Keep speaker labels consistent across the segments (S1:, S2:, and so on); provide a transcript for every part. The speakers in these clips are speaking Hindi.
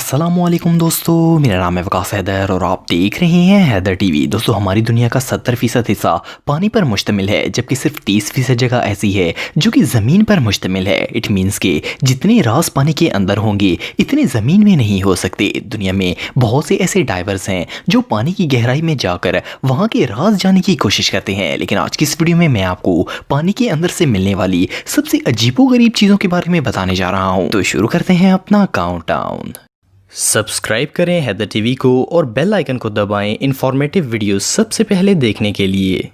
S1: अस्सलामुअलैकुम दोस्तों, मेरा नाम है वकास हैदर और आप देख रहे हैं हैदर टीवी। दोस्तों, हमारी दुनिया का 70% हिस्सा पानी पर मुश्तमिल है, जबकि सिर्फ 30% जगह ऐसी है जो कि ज़मीन पर मुश्तमिल है। इट मीन्स के जितने राज पानी के अंदर होंगे इतने ज़मीन में नहीं हो सकते। दुनिया में बहुत से ऐसे डाइवर्स हैं जो पानी की गहराई में जाकर वहाँ के राज जाने की कोशिश करते हैं। लेकिन आज की इस वीडियो में मैं आपको पानी के अंदर से मिलने वाली सबसे अजीबोगरीब चीज़ों के बारे में बताने जा रहा हूँ। तो शुरू करते हैं अपना काउंटडाउन। सब्सक्राइब करें हैदर टीवी को और बेल आइकन को दबाएं इंफॉर्मेटिव वीडियो सबसे पहले देखने के लिए।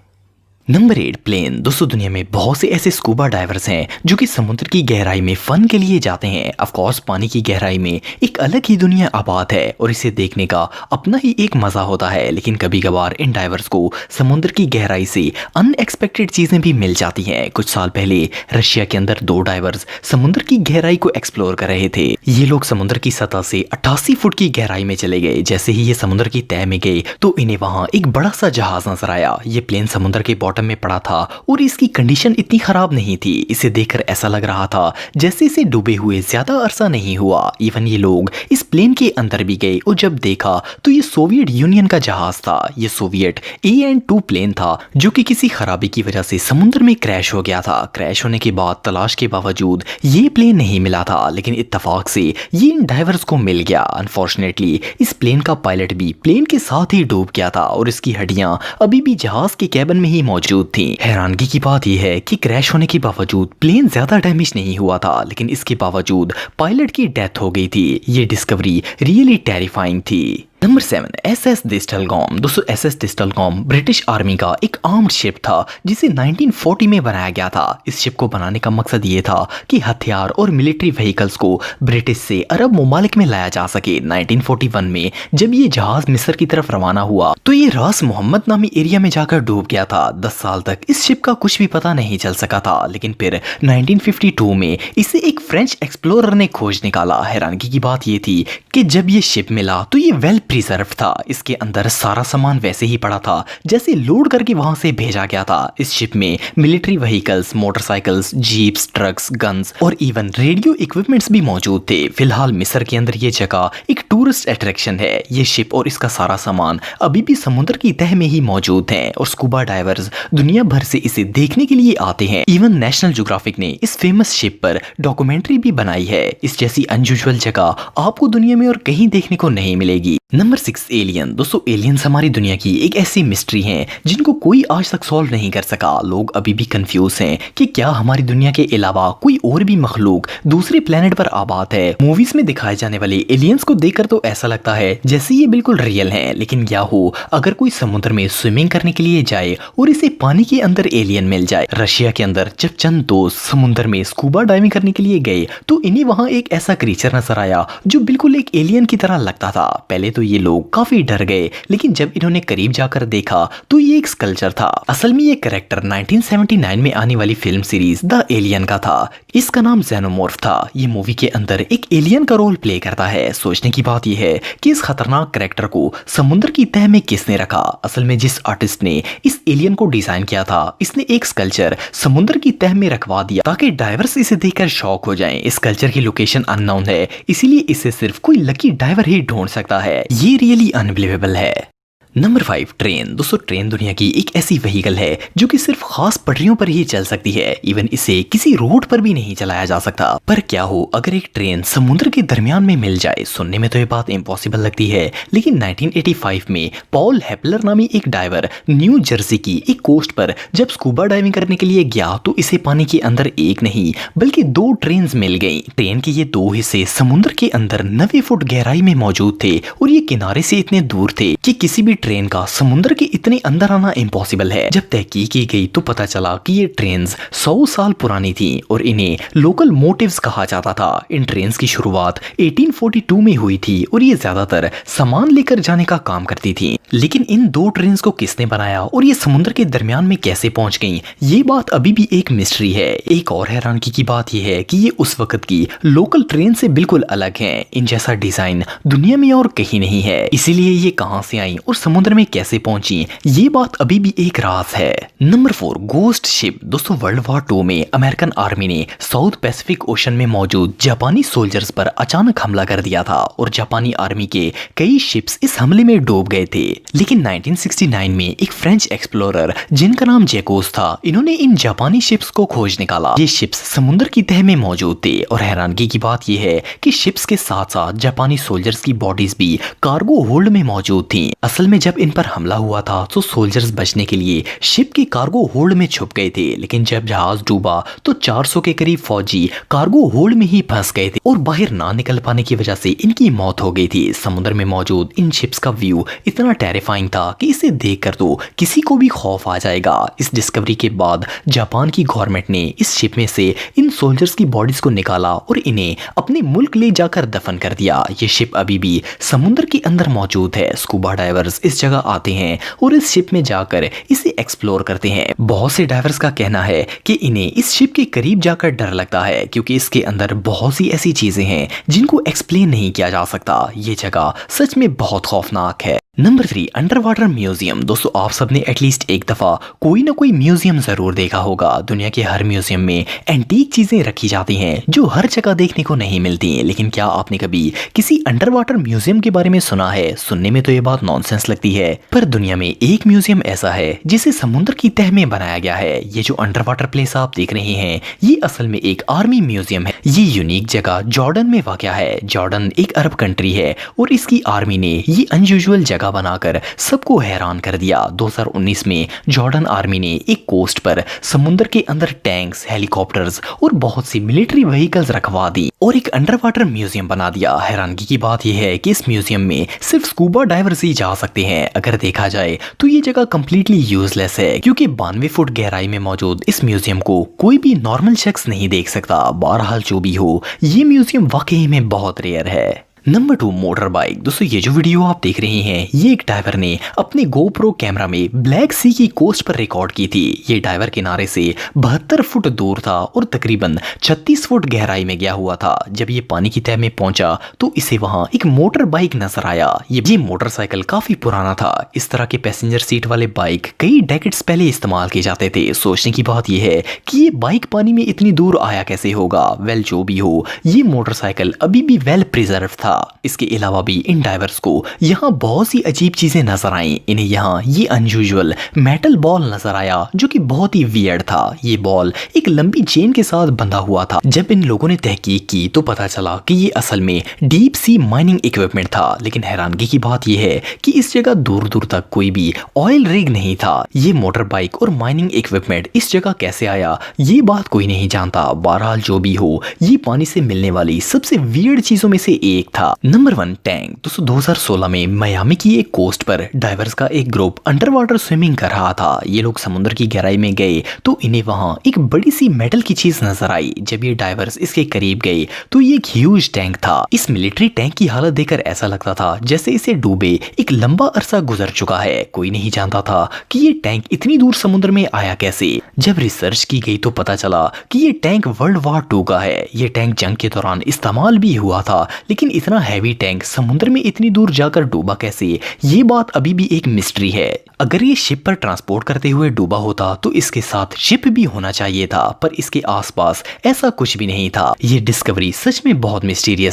S1: Number 8, plane. दोस्तों, दुनिया में बहुत से ऐसे स्कूबा डाइवर्स हैं जो कि समुद्र की गहराई में फन के लिए जाते हैं। ऑफ कोर्स पानी की गहराई में एक अलग ही दुनिया आबाद है और इसे देखने का अपना ही एक मजा होता है। लेकिन कभी कभार इन डाइवर्स को समुद्र की गहराई से अनएक्सपेक्टेड चीजें भी मिल जाती हैं। कुछ साल पहले रशिया के अंदर 2 डाइवर्स समुद्र की गहराई को एक्सप्लोर कर रहे थे। ये लोग समुद्र की सतह से 88 फुट की गहराई में चले गए। जैसे ही ये समुद्र की तह में गए तो इन्हें वहां एक बड़ा सा जहाज नजर आया। ये प्लेन समुद्र के बॉटम में पड़ा था और इसकी कंडीशन इतनी खराब नहीं थी। इसे देखकर ऐसा लग रहा था जैसे इसे डूबे हुए ज्यादा अरसा नहीं हुआ। इवन ये लोग इस प्लेन के अंदर भी गए और जब देखा तो ये सोवियत यूनियन का जहाज था। ये सोवियत AN-2 प्लेन था जो कि किसी खराबी की वजह से समुद्र में क्रैश हो गया था। क्रैश होने के बाद तलाश के बावजूद ये प्लेन नहीं मिला था, लेकिन इत्तेफाक से ये इन डाइवर्स को मिल गया। अनफॉर्चुनेटली इस प्लेन का पायलट भी प्लेन के साथ ही डूब गया था और इसकी हड्डियां अभी भी जहाज के कैबिन में ही मौजूद थी। हैरानगी की बात यह है कि क्रैश होने के बावजूद प्लेन ज्यादा डैमेज नहीं हुआ था, लेकिन इसके बावजूद पायलट की डेथ हो गई थी। ये डिस्कवरी रियली टेरिफाइंग थी। Number 7, SS डिस्टलकॉम। दोस्तों, SS डिस्टलकॉम ब्रिटिश आर्मी का एक आर्म्ड शिप था जिसे 1940 में बनाया गया था। इस शिप को बनाने का मकसद ये था कि हथियार और मिलिट्री व्हीकल्स को ब्रिटिश से अरब ममालिक में लाया जा सके। 1941 में जब ये जहाज मिस्र की तरफ रवाना हुआ तो ये रास मोहम्मद नामी एरिया में जाकर डूब गया था। 10 साल तक इस शिप का कुछ भी पता नहीं चल सका था, लेकिन फिर 1952 में इसे एक फ्रेंच एक्सप्लोरर ने खोज निकाला। हैरानगी की बात ये थी कि जब ये शिप मिला तो ये वेल प्रिजर्व था। इसके अंदर सारा सामान वैसे ही पड़ा था जैसे लोड करके वहां से भेजा गया था। इस शिप में military vehicles, motorcycles, jeeps, trucks, guns और इवन रेडियो इक्विपमेंट्स भी मौजूद थे। फिलहाल मिस्र के अंदर ये जगह एक टूरिस्ट अट्रैक्शन है। ये शिप और इसका सारा सामान अभी भी समुद्र की तह में ही मौजूद है और स्कूबा डाइवर्स दुनिया भर से इसे देखने के लिए आते हैं। इवन नेशनल ज्योग्राफिक ने इस फेमस शिप पर डॉक्यूमेंट्री भी बनाई है। इस जैसी अनयूजुअल जगह आपको दुनिया में और कहीं देखने को नहीं मिलेगी। Number 6, alien. दोस्तों, एलियंस हमारी दुनिया की एक ऐसी मिस्ट्री हैं जिनको कोई आज तक सॉल्व नहीं कर सका। लोग अभी भी कंफ्यूज हैं कि क्या हमारी दुनिया के अलावा कोई और भी मखलूक दूसरे प्लेनेट पर आबाद है। मूवीज में दिखाए जाने वाले एलियंस को देखकर तो ऐसा लगता है जैसे ये बिल्कुल रियल हैं, लेकिन क्या हो अगर कोई समुद्र में स्विमिंग करने के लिए जाए और इसे पानी के अंदर एलियन मिल जाए। रशिया के अंदर जब चंद दोस्त समुद्र में स्कूबा डाइविंग करने के लिए गए तो इन्हें वहां एक ऐसा क्रीचर नजर आया जो बिल्कुल एक एलियन की तरह लगता था। पहले तो ये लोग काफी डर गए, लेकिन जब इन्होंने करीब जाकर देखा तो ये एक स्कल्पचर था। असल में ये कैरेक्टर 1979 में आने वाली फिल्म सीरीज द एलियन का था। इसका नाम जेनोमॉर्फ था। ये मूवी के अंदर एक एलियन का रोल प्ले करता है। सोचने की बात यह है कि इस खतरनाक कैरेक्टर को समुद्र की तह में किसने रखा। असल में जिस आर्टिस्ट ने इस एलियन को डिजाइन किया था, इसने एक स्कल्पचर समुद्र की तह में रखवा दिया ताकि डाइवर्स इसे देखकर शॉक हो जाएं। इस स्कल्पचर की लोकेशन अननोन है, इसीलिए इसे सिर्फ कोई लकी डाइवर ही ढूंढ सकता है। ये रियली अनबिलीवेबल है। Number 5, train. दोस्तों, ट्रेन दुनिया की एक ऐसी व्हीकल है जो कि सिर्फ खास पटरियों पर ही चल सकती है। इवन इसे किसी रोड पर भी नहीं चलाया जा सकता। पर क्या हो अगर एक ट्रेन समुद्र के दरमियान में मिल जाए। सुनने में तो ये बात इम्पॉसिबल लगती है, लेकिन 1985 में पॉल हेपलर नामी एक डाइवर न्यू जर्सी की एक कोस्ट पर जब स्कूबा डाइविंग करने के लिए गया तो इसे पानी के अंदर एक नहीं बल्कि 2 ट्रेन मिल गई। ट्रेन के ये 2 हिस्से समुद्र के अंदर 90 फुट गहराई में मौजूद थे और ये किनारे से इतने दूर थे कि किसी भी ट्रेन का समुद्र के इतने अंदर आना इम्पॉसिबल है। जब तहकीक की गई तो पता चला कि ये ट्रेन्स 100 साल पुरानी थी और इन्हें लोकल मोटिव्स कहा जाता था। इन ट्रेन्स की शुरुआत 1842 में हुई थी और ये ज्यादातर सामान लेकर जाने का काम करती थी। लेकिन इन 2 ट्रेन्स को किसने बनाया और ये समुद्र के दरमियान में कैसे पहुंच गईं, ये बात अभी भी एक मिस्ट्री है। एक और हैरानगी की बात यह है कि ये उस वक्त की लोकल ट्रेन से बिल्कुल अलग हैं। इन जैसा डिजाइन दुनिया में और कहीं नहीं है, इसीलिए ये कहां से आई और समुद्र में कैसे पहुंची, ये बात अभी भी एक राज है। Number 4, ghost ship. दोस्तों वर्ल्ड वॉर 2 में अमेरिकन आर्मी ने साउथ पैसिफिक ओशन में मौजूद जापानी सोल्जर्स पर अचानक हमला कर दिया था और जापानी आर्मी के कई शिप्स इस हमले में डूब गए थे। लेकिन 1969 में एक फ्रेंच एक्सप्लोरर जिनका नाम जैकोस था, इन्होंने इन जापानी शिप्स को खोज निकाला। ये शिप्स समुद्र की तह में मौजूद थे और हैरानगी की बात यह है कि शिप्स के साथ साथ जापानी सोल्जर्स की बॉडीज भी कार्गो होल्ड में मौजूद थी। असल में जब इन पर हमला हुआ था तो सोल्जर्स बचने के लिए शिप के कार्गो होल्ड में छुप गए थे, लेकिन जब जहाज डूबा तो 400 के करीब फौजी कार्गो होल्ड में ही फंस गए थे और बाहर ना निकल पाने की वजह से इनकी मौत हो गई थी। समुद्र में मौजूद इन शिप्स का व्यू इतना टेरिफाइंग था कि इसे देखकर तो किसी को भी खौफ आ जाएगा। इस डिस्कवरी के बाद जापान की गवर्नमेंट ने इस शिप में से इन सोल्जर्स की बॉडीज को निकाला और इन्हें अपने मुल्क ले जाकर दफन कर दिया। ये शिप अभी भी समुद्र के अंदर मौजूद है। स्कूबा डाइवर्स इस जगह आते हैं और इस शिप में जाकर इसे एक्सप्लोर करते हैं। बहुत से डाइवर्स का कहना है कि इन्हें इस शिप के करीब जाकर डर लगता है क्योंकि इसके अंदर बहुत सी ऐसी चीजें हैं जिनको एक्सप्लेन नहीं किया जा सकता। ये जगह सच में बहुत खौफनाक है। Number 3, under water museum. दोस्तों आप सबने एटलीस्ट एक दफा कोई ना कोई म्यूजियम जरूर देखा होगा। दुनिया के हर म्यूजियम में एंटीक चीजें रखी जाती हैं जो हर जगह देखने को नहीं मिलती। लेकिन क्या आपने कभी किसी अंडर वाटर म्यूजियम के बारे में सुना है? सुनने में तो ये बात नॉनसेंस लगती है, पर दुनिया में एक म्यूजियम ऐसा है जिसे समुद्र की तह में बनाया गया है। ये जो अंडर वाटर प्लेस आप देख रहे हैं ये असल में एक आर्मी म्यूजियम है। ये यूनिक जगह जॉर्डन में वाक़या है। जॉर्डन एक अरब कंट्री है और इसकी आर्मी ने ये अनयूजुअल जगह बनाकर सबको हैरान कर दिया। 2019 में जॉर्डन आर्मी ने एक कोस्ट पर समुद्र के अंदर टैंक्स, हेलीकॉप्टर्स और बहुत सी मिलिट्री व्हीकल्स रखवा दी और एक अंडर वाटर म्यूजियम बना दिया। हैरानगी की बात यह है कि इस म्यूजियम में सिर्फ स्कूबा डाइवर्स ही जा सकते हैं। अगर देखा जाए तो ये जगह कंप्लीटली यूजलेस है क्योंकि 92 फुट गहराई में मौजूद इस म्यूजियम को कोई भी नॉर्मल शख्स नहीं देख सकता। बहरहाल जो भी हो, ये म्यूजियम वाकई में बहुत रेयर है। Number 2, motor bike. दोस्तों ये जो वीडियो आप देख रहे हैं ये एक डाइवर ने अपने गोप्रो कैमरा में ब्लैक सी की कोस्ट पर रिकॉर्ड की थी। ये डाइवर किनारे से 72 फुट दूर था और तकरीबन 36 फुट गहराई में गया हुआ था। जब ये पानी की तह में पहुंचा तो इसे वहां एक मोटर बाइक नजर आया। ये मोटरसाइकिल काफी पुराना था। इस तरह के पैसेंजर सीट वाले बाइक कई डेकेड्स पहले इस्तेमाल किए जाते थे। सोचने की बात यह है कि ये बाइक पानी में इतनी दूर आया कैसे होगा। वेल जो भी हो, ये मोटरसाइकिल अभी भी वेल प्रिजर्व था। इसके अलावा भी इन डाइवर्स को यहाँ बहुत सी अजीब चीजें नजर आई। इन्हें यहाँ ये अनयूजुअल मेटल बॉल नजर आया जो कि बहुत ही वियर्ड था। ये बॉल एक लंबी चेन के साथ बंधा हुआ था। जब इन लोगों ने तहकीक की तो पता चला कि ये असल में डीप सी माइनिंग इक्विपमेंट था। लेकिन हैरानगी की बात यह है कि इस जगह दूर दूर तक कोई भी ऑयल रिग नहीं था। ये मोटर बाइक और माइनिंग इक्विपमेंट इस जगह कैसे आया ये बात कोई नहीं जानता। बहरहाल जो भी हो, ये पानी से मिलने वाली सबसे वियर्ड चीजों में से एक था। Number 1, tank. दोस्तों 2016 में मियामी की एक कोस्ट पर डाइवर्स का एक ग्रुप अंडर वाटर स्विमिंग कर रहा था। ये लोग समुद्र की गहराई में गए तो इन्हें वहां एक बड़ी सी मेटल की चीज नजर आई। जब ये डाइवर्स इसके करीब गए तो ये एक ह्यूज टैंक था। इस मिलिट्री टैंक की हालत देखकर ऐसा लगता था जैसे इसे डूबे एक लंबा अरसा गुजर चुका है। कोई नहीं जानता था कि ये टैंक इतनी दूर समुद्र में आया कैसे। जब रिसर्च की गई तो पता चला कि ये टैंक वर्ल्ड वॉर 2 का है। ये टैंक जंग के दौरान इस्तेमाल भी हुआ था, लेकिन इतना हैवी टैंक समुद्र में इतनी दूर जाकर डूबा कैसे, ये बात अभी भी एक मिस्ट्री है। अगर ये शिप पर ट्रांसपोर्ट करते हुए डूबा होता तो इसके साथ शिप भी होना चाहिए था, पर इसके आसपास ऐसा कुछ भी नहीं था। ये डिस्कवरी सच में बहुत मिस्टीरियस